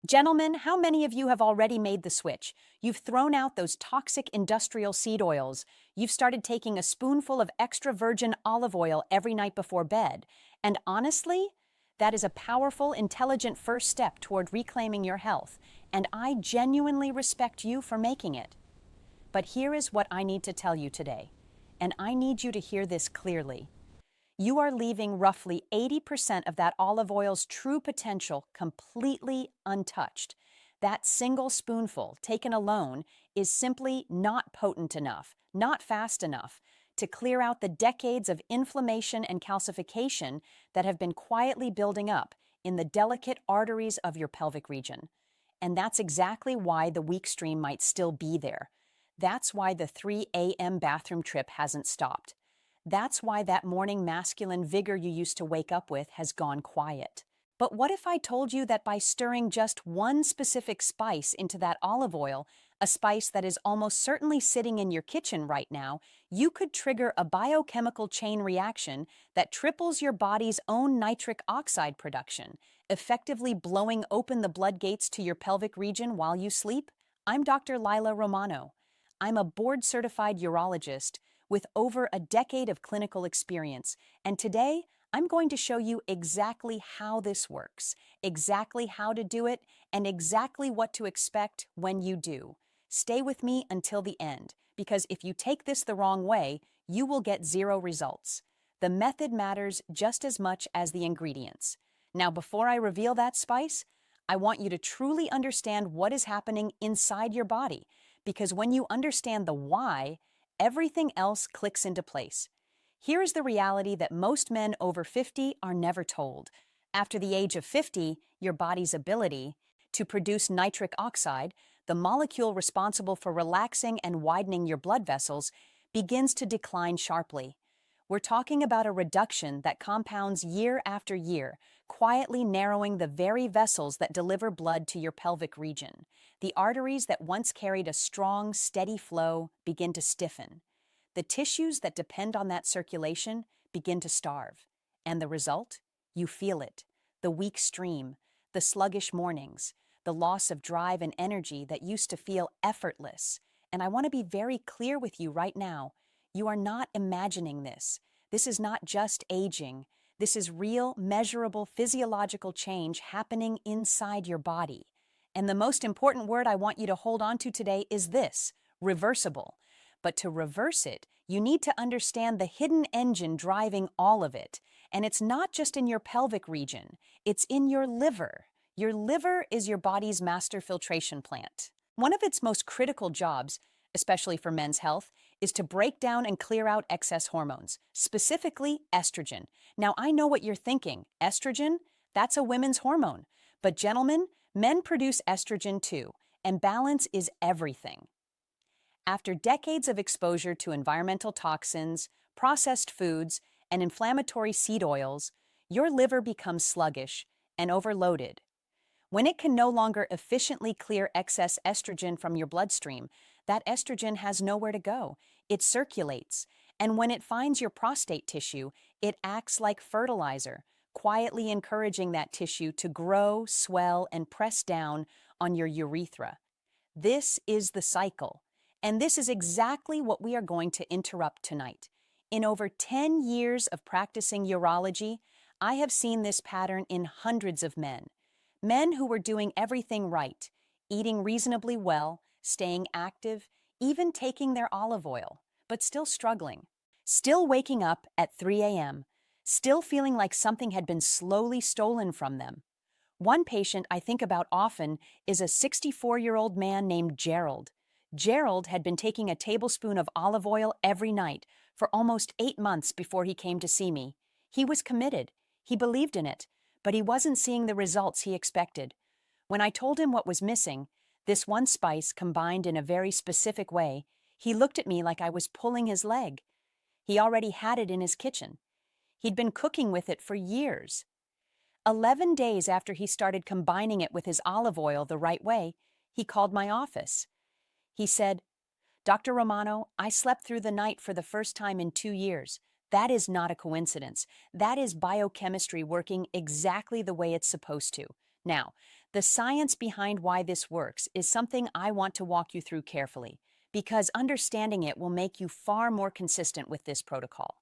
Gentlemen, how many of you have already made the switch? You've thrown out those toxic industrial seed oils. You've started taking a spoonful of extra virgin olive oil every night before bed. And honestly, that is a powerful, intelligent first step toward reclaiming your health. And I genuinely respect you for making it. But here is what I need to tell you today. And I need you to hear this clearly. You are leaving roughly 80% of that olive oil's true potential completely untouched. That single spoonful, taken alone, is simply not potent enough, not fast enough, to clear out the decades of inflammation and calcification that have been quietly building up in the delicate arteries of your pelvic region. And that's exactly why the weak stream might still be there. That's why the 3 a.m. bathroom trip hasn't stopped. That's why that morning masculine vigor you used to wake up with has gone quiet. But what if I told you that by stirring just one specific spice into that olive oil, a spice that is almost certainly sitting in your kitchen right now, you could trigger a biochemical chain reaction that triples your body's own nitric oxide production, effectively blowing open the floodgates to your pelvic region while you sleep? I'm Dr. Lila Romano. I'm a board-certified urologist with over a decade of clinical experience, and today I'm going to show you exactly how this works, exactly how to do it, and exactly what to expect when you do. Stay with me until the end, because if you take this the wrong way, you will get zero results. The method matters just as much as the ingredients. Now, before I reveal that spice, I want you to truly understand what is happening inside your body, because when you understand the why, everything else clicks into place. Here is the reality that most men over 50 are never told. After the age of 50, your body's ability to produce nitric oxide, the molecule responsible for relaxing and widening your blood vessels, begins to decline sharply. We're talking about a reduction that compounds year after year, quietly narrowing the very vessels that deliver blood to your pelvic region. The arteries that once carried a strong, steady flow begin to stiffen. The tissues that depend on that circulation begin to starve. And the result? You feel it. The weak stream, the sluggish mornings, the loss of drive and energy that used to feel effortless. And I want to be very clear with you right now. You are not imagining this. This is not just aging. This is real, measurable physiological change happening inside your body. And the most important word I want you to hold on to today is this: reversible. But to reverse it, you need to understand the hidden engine driving all of it. And it's not just in your pelvic region, it's in your liver. Your liver is your body's master filtration plant. One of its most critical jobs, especially for men's health, is to break down and clear out excess hormones, specifically estrogen. Now, I know what you're thinking. Estrogen? That's a women's hormone. But gentlemen, men produce estrogen too, and balance is everything. After decades of exposure to environmental toxins, processed foods, and inflammatory seed oils, your liver becomes sluggish and overloaded. When it can no longer efficiently clear excess estrogen from your bloodstream, that estrogen has nowhere to go. It circulates, and when it finds your prostate tissue, it acts like fertilizer, quietly encouraging that tissue to grow, swell, and press down on your urethra. This is the cycle, and this is exactly what we are going to interrupt tonight. In over 10 years of practicing urology, I have seen this pattern in hundreds of men. Men who were doing everything right, eating reasonably well, staying active, even taking their olive oil, but still struggling. Still waking up at 3 a.m., still feeling like something had been slowly stolen from them. One patient I think about often is a 64-year-old man named Gerald. Gerald had been taking a tablespoon of olive oil every night for almost 8 months before he came to see me. He was committed. He believed in it, but he wasn't seeing the results he expected. When I told him what was missing, this one spice combined in a very specific way, he looked at me like I was pulling his leg. He already had it in his kitchen. He'd been cooking with it for years. 11 days after he started combining it with his olive oil the right way, he called my office. He said, "Dr. Romano, I slept through the night for the first time in 2 years. That is not a coincidence. That is biochemistry working exactly the way it's supposed to." Now, The science behind why this works is something I want to walk you through carefully, because understanding it will make you far more consistent with this protocol.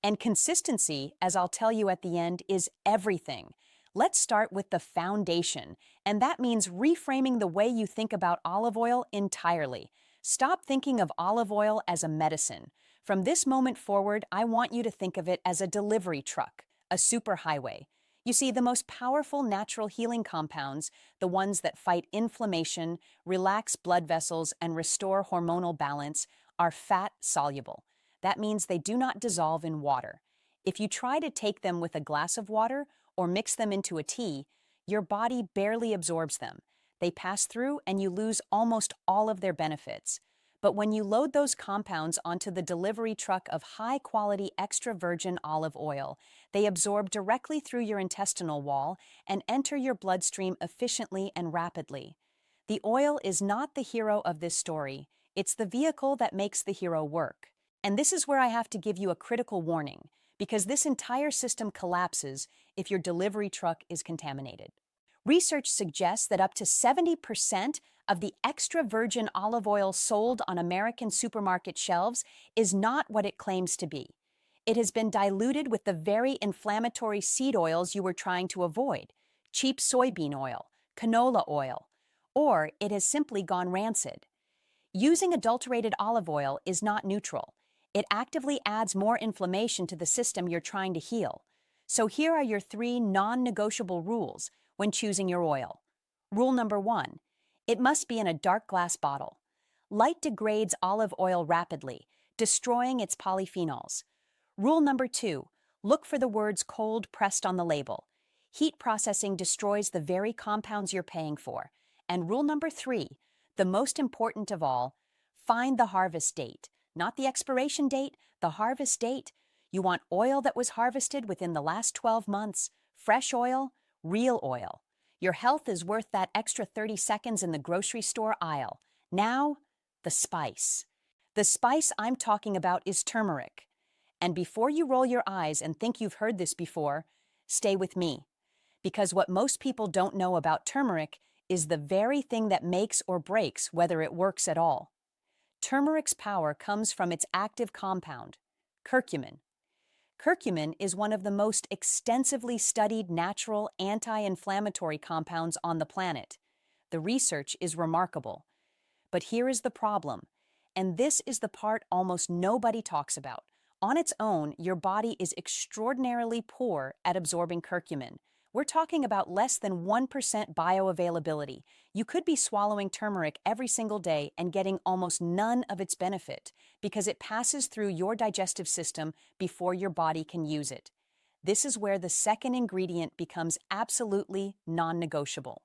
And consistency, as I'll tell you at the end, is everything. Let's start with the foundation, and that means reframing the way you think about olive oil entirely. Stop thinking of olive oil as a medicine. From this moment forward, I want you to think of it as a delivery truck, a superhighway. You see, the most powerful natural healing compounds, the ones that fight inflammation, relax blood vessels, and restore hormonal balance, are fat soluble. That means they do not dissolve in water. If you try to take them with a glass of water or mix them into a tea, your body barely absorbs them. They pass through and you lose almost all of their benefits. But when you load those compounds onto the delivery truck of high-quality extra virgin olive oil, they absorb directly through your intestinal wall and enter your bloodstream efficiently and rapidly. The oil is not the hero of this story. It's the vehicle that makes the hero work. And this is where I have to give you a critical warning, because this entire system collapses if your delivery truck is contaminated. Research suggests that up to 70% of the extra virgin olive oil sold on American supermarket shelves is not what it claims to be. It has been diluted with the very inflammatory seed oils you were trying to avoid, cheap soybean oil, canola oil, or it has simply gone rancid. Using adulterated olive oil is not neutral. It actively adds more inflammation to the system you're trying to heal. So here are your 3 non-negotiable rules when choosing your oil. Rule number 1, it must be in a dark glass bottle. Light degrades olive oil rapidly, destroying its polyphenols. Rule number 2, look for the words cold pressed on the label. Heat processing destroys the very compounds you're paying for. And rule number 3, the most important of all, find the harvest date. Not the expiration date, the harvest date. You want oil that was harvested within the last 12 months, fresh oil, real oil. Your health is worth that extra 30 seconds in the grocery store aisle. Now, the spice. The spice I'm talking about is turmeric. And before you roll your eyes and think you've heard this before, stay with me. Because what most people don't know about turmeric is the very thing that makes or breaks whether it works at all. Turmeric's power comes from its active compound, curcumin. Curcumin is one of the most extensively studied natural anti-inflammatory compounds on the planet. The research is remarkable. But here is the problem, and this is the part almost nobody talks about. On its own, your body is extraordinarily poor at absorbing curcumin. We're talking about less than 1% bioavailability. You could be swallowing turmeric every single day and getting almost none of its benefit because it passes through your digestive system before your body can use it. This is where the second ingredient becomes absolutely non-negotiable.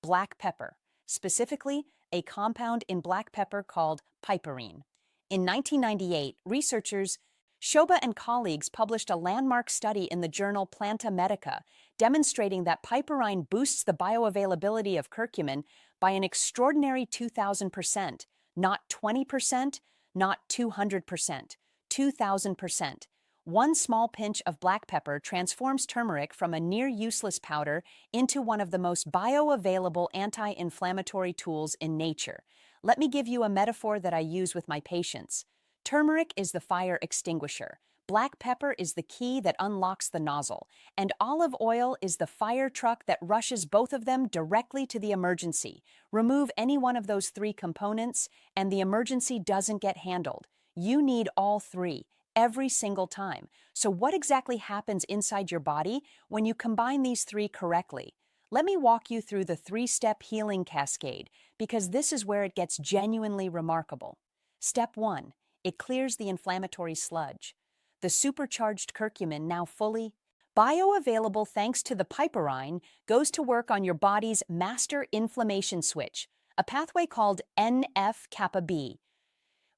Black pepper, specifically a compound in black pepper called piperine. In 1998, researchers Shoba and colleagues published a landmark study in the journal Planta Medica, demonstrating that piperine boosts the bioavailability of curcumin by an extraordinary 2,000%, not 20%, not 200%, 2,000%. One small pinch of black pepper transforms turmeric from a near-useless powder into one of the most bioavailable anti-inflammatory tools in nature. Let me give you a metaphor that I use with my patients. Turmeric is the fire extinguisher, black pepper is the key that unlocks the nozzle, and olive oil is the fire truck that rushes both of them directly to the emergency. Remove any one of those 3 components, and the emergency doesn't get handled. You need all 3, every single time. So what exactly happens inside your body when you combine these 3 correctly? Let me walk you through the 3-step healing cascade, because this is where it gets genuinely remarkable. Step 1. It clears the inflammatory sludge. The supercharged curcumin, now fully bioavailable thanks to the piperine, goes to work on your body's master inflammation switch, a pathway called NF-kappa B.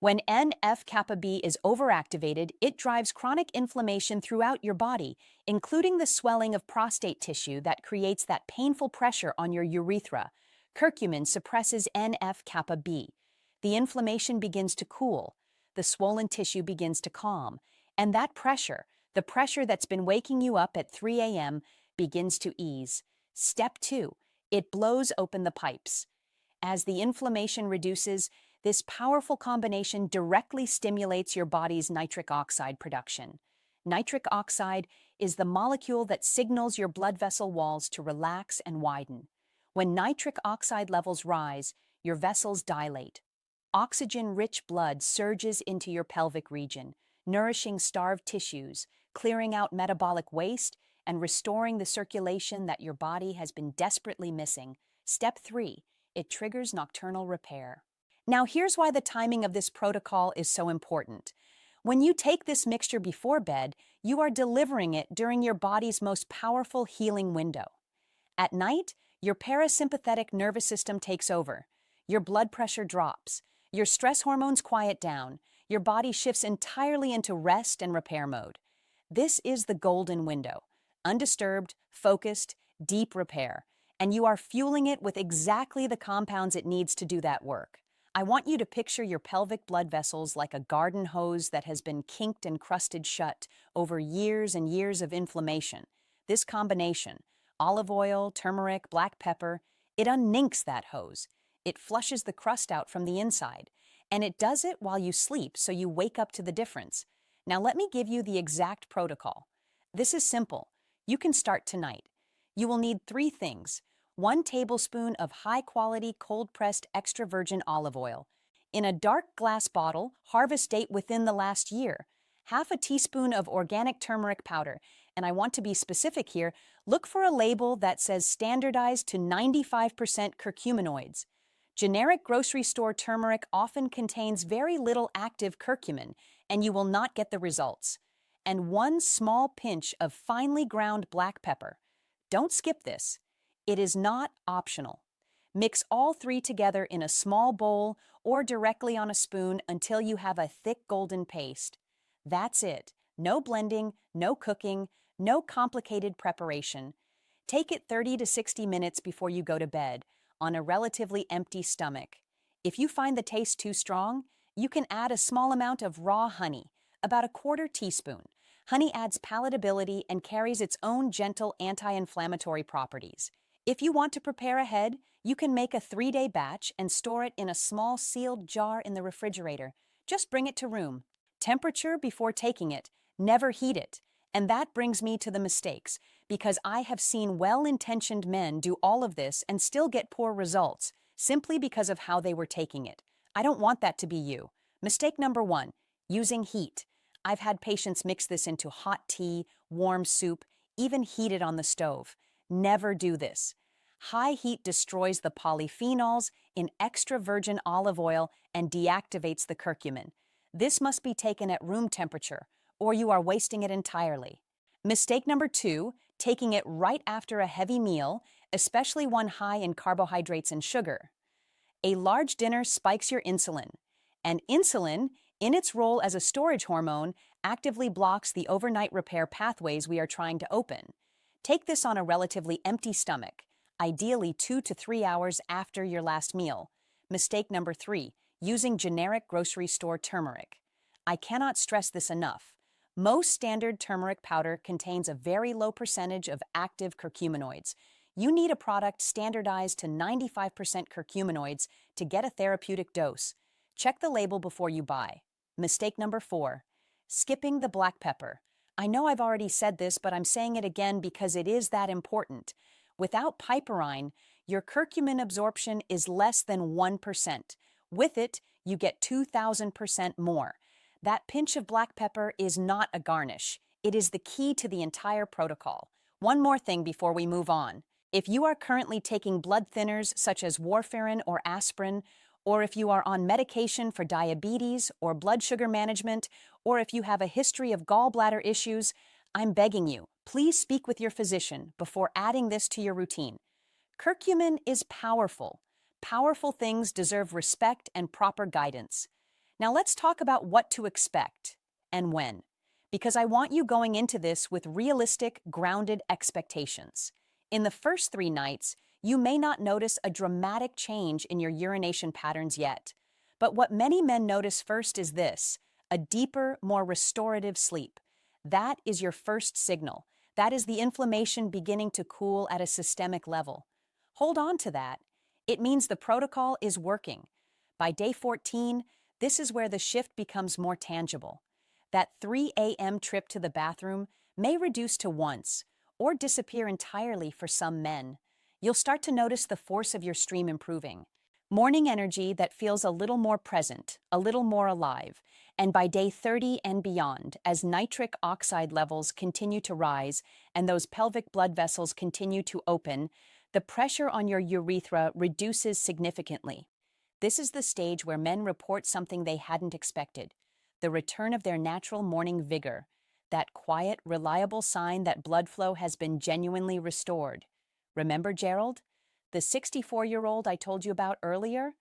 When NF-kappa B is overactivated, it drives chronic inflammation throughout your body, including the swelling of prostate tissue that creates that painful pressure on your urethra. Curcumin suppresses NF-kappa B. The inflammation begins to cool. The swollen tissue begins to calm, and that pressure, the pressure that's been waking you up at 3 a.m., begins to ease. Step 2. It blows open the pipes. As the inflammation reduces, this powerful combination directly stimulates your body's nitric oxide production. Nitric oxide is the molecule that signals your blood vessel walls to relax and widen. When nitric oxide levels rise, your vessels dilate. Oxygen-rich blood surges into your pelvic region, nourishing starved tissues, clearing out metabolic waste, and restoring the circulation that your body has been desperately missing. Step 3. It triggers nocturnal repair. Now, here's why the timing of this protocol is so important. When you take this mixture before bed, you are delivering it during your body's most powerful healing window. At night, your parasympathetic nervous system takes over. Your blood pressure drops. Your stress hormones quiet down. Your body shifts entirely into rest and repair mode. This is the golden window. Undisturbed, focused, deep repair. And you are fueling it with exactly the compounds it needs to do that work. I want you to picture your pelvic blood vessels like a garden hose that has been kinked and crusted shut over years and years of inflammation. This combination, olive oil, turmeric, black pepper, it unninks that hose. It flushes the crust out from the inside. And it does it while you sleep, so you wake up to the difference. Now let me give you the exact protocol. This is simple. You can start tonight. You will need 3 things. 1 tablespoon of high-quality cold-pressed extra virgin olive oil. In a dark glass bottle, harvest date within the last year. Half a teaspoon of organic turmeric powder. And I want to be specific here. Look for a label that says standardized to 95% curcuminoids. Generic grocery store turmeric often contains very little active curcumin, and you will not get the results. And 1 small pinch of finely ground black pepper. Don't skip this. It is not optional. Mix all 3 together in a small bowl or directly on a spoon until you have a thick golden paste. That's it. No blending, no cooking, no complicated preparation. Take it 30 to 60 minutes before you go to bed, on a relatively empty stomach. If you find the taste too strong, you can add a small amount of raw honey, about a 1/4 teaspoon. Honey adds palatability and carries its own gentle anti-inflammatory properties. If you want to prepare ahead, you can make a 3-day batch and store it in a small sealed jar in the refrigerator. Just bring it to room. Temperature before taking it. Never heat it. And that brings me to the mistakes, because I have seen well-intentioned men do all of this and still get poor results, simply because of how they were taking it. I don't want that to be you. Mistake number 1, using heat. I've had patients mix this into hot tea, warm soup, even heat it on the stove. Never do this. High heat destroys the polyphenols in extra virgin olive oil and deactivates the curcumin. This must be taken at room temperature, or you are wasting it entirely. Mistake number 2, taking it right after a heavy meal, especially one high in carbohydrates and sugar. A large dinner spikes your insulin, and insulin, in its role as a storage hormone, actively blocks the overnight repair pathways we are trying to open. Take this on a relatively empty stomach, ideally 2 to 3 hours after your last meal. Mistake number 3, using generic grocery store turmeric. I cannot stress this enough. Most standard turmeric powder contains a very low percentage of active curcuminoids. You need a product standardized to 95% curcuminoids to get a therapeutic dose. Check the label before you buy. Mistake number 4, skipping the black pepper. I know I've already said this, but I'm saying it again because it is that important. Without piperine, your curcumin absorption is less than 1%. With it, you get 2,000% more. That pinch of black pepper is not a garnish. It is the key to the entire protocol. One more thing before we move on. If you are currently taking blood thinners such as warfarin or aspirin, or if you are on medication for diabetes or blood sugar management, or if you have a history of gallbladder issues, I'm begging you, please speak with your physician before adding this to your routine. Curcumin is powerful. Powerful things deserve respect and proper guidance. Now let's talk about what to expect and when, because I want you going into this with realistic, grounded expectations. In the first 3 nights, you may not notice a dramatic change in your urination patterns yet. But what many men notice first is this: a deeper, more restorative sleep. That is your first signal. That is the inflammation beginning to cool at a systemic level. Hold on to that. It means the protocol is working. By day 14, this is where the shift becomes more tangible. That 3 a.m. trip to the bathroom may reduce to once or disappear entirely for some men. You'll start to notice the force of your stream improving. Morning energy that feels a little more present, a little more alive, and by day 30 and beyond, as nitric oxide levels continue to rise and those pelvic blood vessels continue to open, the pressure on your urethra reduces significantly. This is the stage where men report something they hadn't expected, the return of their natural morning vigor, that quiet, reliable sign that blood flow has been genuinely restored. Remember Gerald, the 64-year-old I told you about earlier?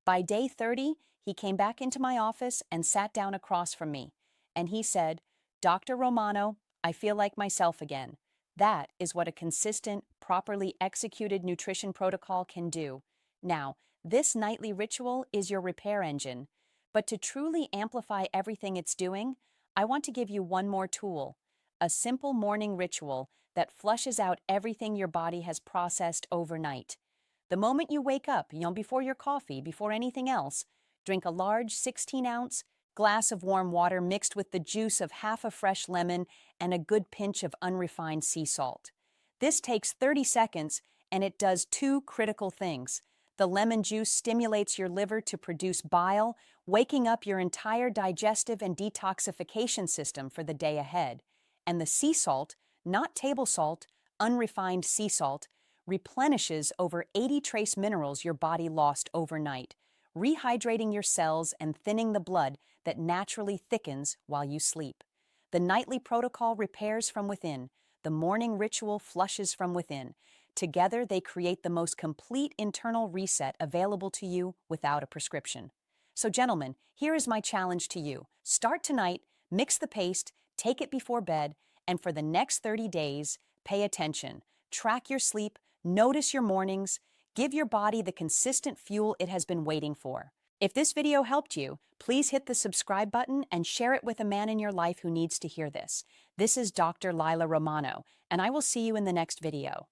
By day 30, he came back into my office and sat down across from me, and he said, "Dr. Romano, I feel like myself again." That is what a consistent, properly executed nutrition protocol can do. Now, this nightly ritual is your repair engine, but to truly amplify everything it's doing, I want to give you one more tool, a simple morning ritual that flushes out everything your body has processed overnight. The moment you wake up, before your coffee, before anything else, drink a large 16-ounce glass of warm water mixed with the juice of half a fresh lemon and a good pinch of unrefined sea salt. This takes 30 seconds, and it does two critical things. The lemon juice stimulates your liver to produce bile, waking up your entire digestive and detoxification system for the day ahead. And the sea salt, not table salt, unrefined sea salt, replenishes over 80 trace minerals your body lost overnight, rehydrating your cells and thinning the blood that naturally thickens while you sleep. The nightly protocol repairs from within. The morning ritual flushes from within. Together, they create the most complete internal reset available to you without a prescription. So, gentlemen, here is my challenge to you. Start tonight, mix the paste, take it before bed, and for the next 30 days, pay attention. Track your sleep, notice your mornings, give your body the consistent fuel it has been waiting for. If this video helped you, please hit the subscribe button and share it with a man in your life who needs to hear this. This is Dr. Lila Romano, and I will see you in the next video.